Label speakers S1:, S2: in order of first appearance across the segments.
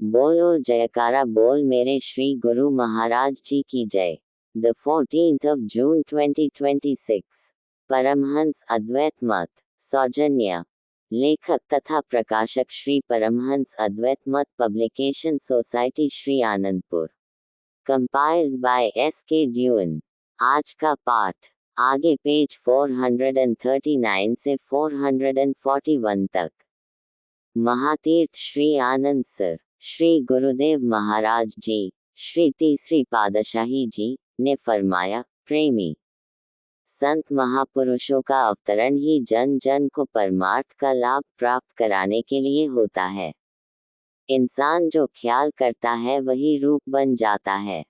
S1: बोलो जयकारा बोल मेरे श्री गुरु महाराज जी की जय। The 14th of June 2026 Paramhans अद्वैत मत सौजन्य लेखक तथा प्रकाशक श्री परमहंस अद्वैत मत publication society Shri Anandpur. Compiled bye S.K. Dune. आज का पाठ आगे पेज 439 से 441 तक। महातीर्थ श्री आनंद सर श्री गुरुदेव महाराज जी श्री तीसरी पातशाही जी ने फरमाया, प्रेमी संत महापुरुषों का अवतरण ही जन जन को परमार्थ का लाभ प्राप्त कराने के लिए होता है। इंसान जो ख्याल करता है वही रूप बन जाता है।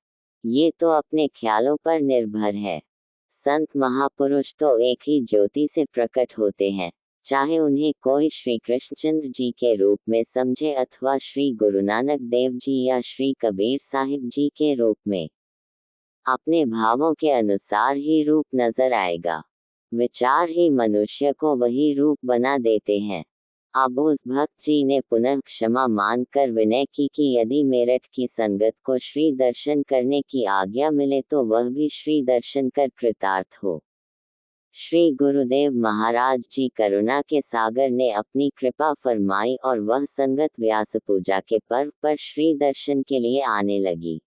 S1: ये तो अपने ख्यालों पर निर्भर है। संत महापुरुष तो एक ही ज्योति से प्रकट होते हैं, चाहे उन्हें कोई श्री कृष्णचंद्र जी के रूप में समझे अथवा श्री गुरु नानक देव जी या श्री कबीर साहिब जी के रूप में। अपने भावों के अनुसार ही रूप नजर आएगा। विचार ही मनुष्य को वही रूप बना देते हैं। अब उस भक्त जी ने पुनः क्षमा मांगकर विनय की कि यदि मेरठ की संगत को श्री दर्शन करने की आज्ञा मिले तो वह भी श्री दर्शन कर कृतार्थ हो। श्री गुरुदेव महाराज जी करुणा के सागर ने अपनी कृपा फरमाई और वह संगत व्यास पूजा के पर्व पर श्री दर्शन के लिए आने लगी।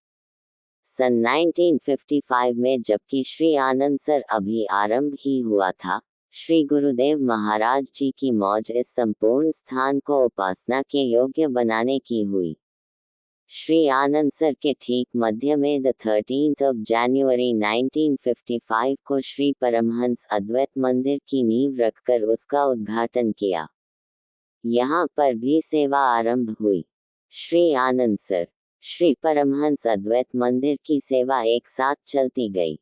S1: सन 1955 में जबकि श्री आनंद सर अभी आरंभ ही हुआ था, श्री गुरुदेव महाराज जी की मौज इस संपूर्ण स्थान को उपासना के योग्य बनाने की हुई। श्री आनंद सर के ठीक मध्य में 13 जनवरी 1955 को श्री परमहंस अद्वैत मंदिर की नींव रखकर उसका उद्घाटन किया। यहाँ पर भी सेवा आरंभ हुई। श्री आनंद सर श्री परमहंस अद्वैत मंदिर की सेवा एक साथ चलती गई।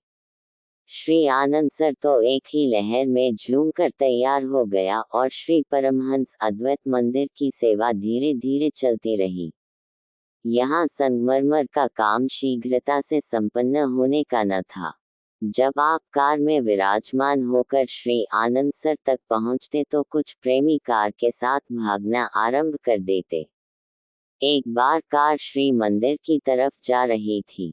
S1: श्री आनंद सर तो एक ही लहर में झूमकर तैयार हो गया और श्री परमहंस अद्वैत मंदिर की सेवा धीरे धीरे चलती रही। यहाँ संगमरमर का काम शीघ्रता से संपन्न होने का न था। जब आप कार में विराजमान होकर श्री आनंद सर तक पहुँचते तो कुछ प्रेमी कार के साथ भागना आरंभ कर देते। एक बार कार श्री मंदिर की तरफ जा रही थी।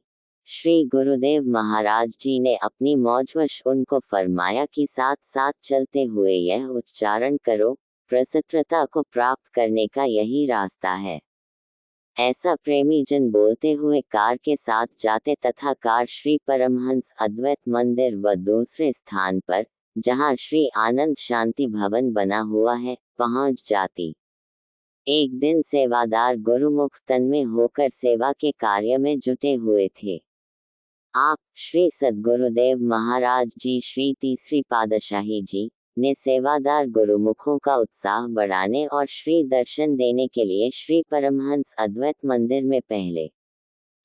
S1: श्री गुरुदेव महाराज जी ने अपनी मौजवश उनको फरमाया कि साथ साथ चलते हुए यह उच्चारण करो, प्रसन्नता को प्राप्त करने का यही रास्ता है। ऐसा प्रेमी जन बोलते हुए कार के साथ जाते तथा कार श्री परमहंस अद्वैत मंदिर व दूसरे स्थान पर, जहां श्री आनंद शांति भवन बना हुआ है, पहुंच जाती। एक दिन सेवादार गुरुमुख तन्मय होकर सेवा के कार्य में जुटे हुए थे। आप श्री सद्गुरुदेव महाराज जी श्री तीसरी पातशाही जी ने सेवादार गुरुमुखों का उत्साह बढ़ाने और श्री दर्शन देने के लिए श्री परमहंस अद्वैत मंदिर में पहले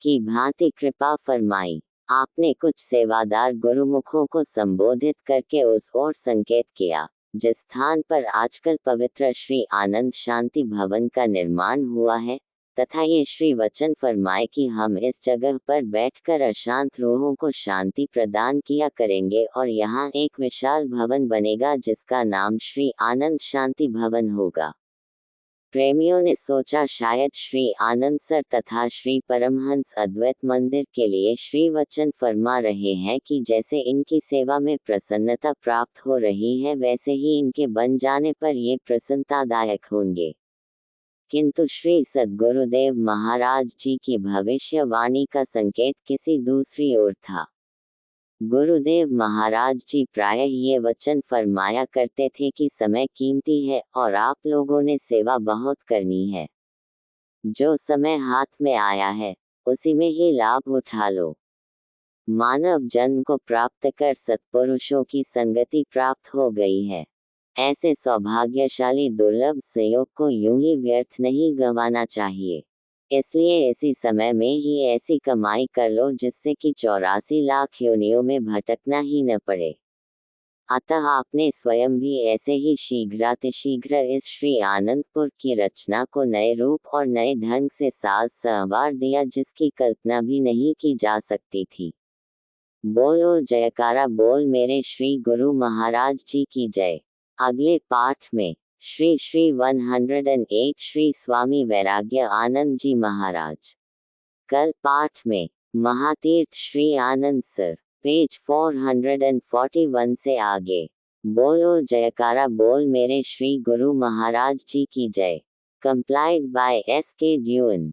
S1: की भांति कृपा फरमाई। आपने कुछ सेवादार गुरुमुखों को संबोधित करके उस ओर संकेत किया जिस स्थान पर आजकल पवित्र श्री आनंद शांति भवन का निर्माण हुआ है, तथा ये श्री वचन फरमाए कि हम इस जगह पर बैठकर अशांत रूहों को शांति प्रदान किया करेंगे और यहाँ एक विशाल भवन बनेगा जिसका नाम श्री आनंद शांति भवन होगा। प्रेमियों ने सोचा शायद श्री आनंद सर तथा श्री परमहंस अद्वैत मंदिर के लिए श्री वचन फरमा रहे हैं कि जैसे इनकी सेवा में प्रसन्नता प्राप्त हो रही है वैसे ही इनके बन जाने पर ये प्रसन्नतादायक होंगे। किंतु श्री सद्गुरुदेव महाराज जी की भविष्यवाणी का संकेत किसी दूसरी ओर था। गुरुदेव महाराज जी प्रायः ये वचन फरमाया करते थे कि समय कीमती है और आप लोगों ने सेवा बहुत करनी है। जो समय हाथ में आया है उसी में ही लाभ उठा लो। मानव जन्म को प्राप्त कर सत्पुरुषों की संगति प्राप्त हो गई है। ऐसे सौभाग्यशाली दुर्लभ संयोग को यूं ही व्यर्थ नहीं गंवाना चाहिए। इसलिए इसी समय में ही ऐसी कमाई कर लो जिससे कि 84 लाख योनियों में भटकना ही न पड़े। अतः आपने स्वयं भी ऐसे ही शीघ्रातिशीघ्र इस श्री आनंदपुर की रचना को नए रूप और नए ढंग से साज संवार दिया जिसकी कल्पना भी नहीं की जा सकती थी। बोलो जयकारा बोल मेरे श्री गुरु महाराज जी की जय। अगले पाठ में श्री श्री 108 श्री स्वामी वैराग्य आनंद जी महाराज। कल पाठ में महातीर्थ श्री आनंद सर, पेज 441 से आगे। बोलो जयकारा बोल मेरे श्री गुरु महाराज जी की जय। Complied by S. K. Dewan।